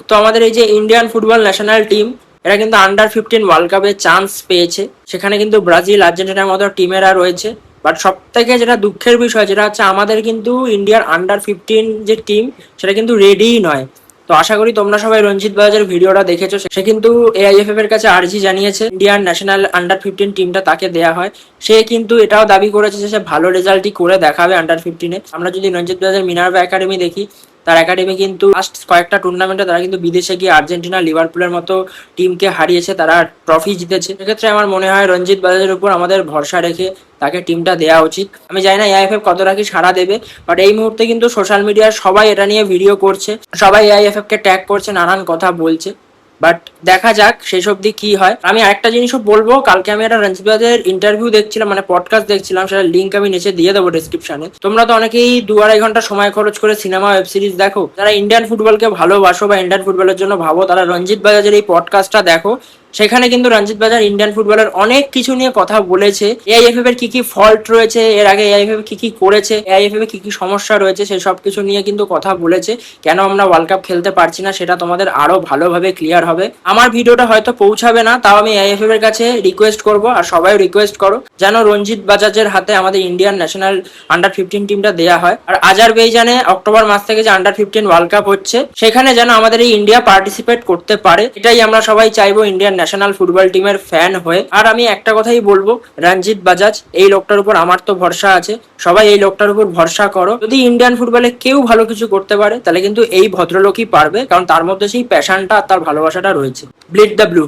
তো আমাদের এই যে ইন্ডিয়ান ফুটবল ন্যাশনাল টিম, এরা কিন্তু আন্ডার 15 ওয়ার্ল্ড কাপে চান্স পেয়েছে। সেখানে কিন্তু ব্রাজিল, আর্জেন্টিনার মতো টিমেরা রয়েছে। বাট সব থেকে যেটা দুঃখের বিষয় যেটা হচ্ছে, আমাদের কিন্তু ইন্ডিয়ার আন্ডার 15 যে টিম, সেটা কিন্তু রেডিই নয়। তো আশা করি তোমরা সবাই রঞ্জিত বাজাজের ভিডিওটা দেখেছো। সে কিন্তু এআইএফএফ এর কাছে আর্জি জানিয়েছে ইন্ডিয়ান ন্যাশনাল আন্ডার 15 টিমটা তাকে দেয়া হয়। সে কিন্তু এটাও দাবি করেছে যে সে ভালো রেজাল্টই করে দেখাবে আন্ডার 15-এ। আমরা যদি রঞ্জিত বাজাজের মিনার্ভা একাডেমি দেখি, তার একাডেমি কিন্তু লাস্ট কয়েকটা টুর্নামেন্টে তারা কিন্তু বিদেশে গিয়ে আর্জেন্টিনা, লিভারপুলের মতো টিমকে হারিয়েছে, তারা ট্রফি জিতেছে। সেক্ষেত্রে আমার মনে হয় রঞ্জিত বাজাজের উপর আমাদের ভরসা রেখে তাকে টিমটা দেওয়া উচিত। আমি জানি না এআইএফএফ কতটা কি সাড়া দেবে, বাট এই মুহূর্তে কিন্তু সোশ্যাল মিডিয়ায় সবাই এটা নিয়ে ভিডিও করছে, সবাই এআইএফএফ কে ট্যাগ করছে, নানান কথা বলছে। বাট দেখা যাক শেষ অব্দি কি হয়। আমি আরেকটা জিনিসও বলবো, কালকে আমি একটা রঞ্জিত বাজাজের ইন্টারভিউ দেখছিলাম, মানে পডকাস্ট দেখছিলাম, সেটা লিঙ্ক আমি নিচে দিয়ে দেবো ডিসক্রিপশনে। তোমরা তো অনেকেই 2-2.5 ঘন্টা সময় খরচ করে সিনেমা, ওয়েব সিরিজ দেখো। যারা ইন্ডিয়ান ফুটবলকে ভালোবাসো বা ইন্ডিয়ান ফুটবলের জন্য ভাবো, তারা রঞ্জিত বাজাজের এই পডকাস্টটা দেখো। সেখানে কিন্তু রঞ্জিত বাজার ইন্ডিয়ান ফুটবলের অনেক কিছু নিয়ে কথা বলেছে। এআইএফএফ এর কি কি ফল্ট রয়েছে, এর আগে এআইএফএফ কি কি করেছে, এআইএফএফ এর কি কি সমস্যা রয়েছে, সেই সব কিছু নিয়ে কিন্তু কথা বলেছে। কেন আমরা ওয়ার্ল্ড কাপ খেলতে পারছি না সেটা তোমাদের আরো ভালোভাবে ক্লিয়ার হবে। আমার ভিডিওটা হয়তো পৌঁছাবে না, তাও আমি এআইএফএফ এর কাছে রিকোয়েস্ট করব, আর সবাই রিকোয়েস্ট করো যেন রঞ্জিত বাজাজের হাতে আমাদের ইন্ডিয়ান ন্যাশনাল আন্ডার 15 টিমটা দেওয়া হয়। আর আজারবাইজানে অক্টোবর মাস থেকে যে আন্ডার 15 ওয়ার্ল্ড কাপ হচ্ছে, সেখানে যেন আমাদের এই ইন্ডিয়া পার্টিসিপেট করতে পারে। এটাই আমরা সবাই চাইবো ইন্ডিয়ান ন্যাশনাল ফুটবল টিমের ফ্যান হয়ে। আর আমি একটা কথাই বলবো, রঞ্জিত বাজাজ এই লোকটার উপর আমার তো ভরসা আছে, সবাই এই লোকটার উপর ভরসা করো। যদি ইন্ডিয়ান ফুটবলে কেউ ভালো কিছু করতে পারে, তাহলে কিন্তু এই ভদ্রলোকই পারবে, কারণ তার মধ্যে সেই প্যাশনটা আর তার ভালোবাসাটা রয়েছে। Bleed the blue.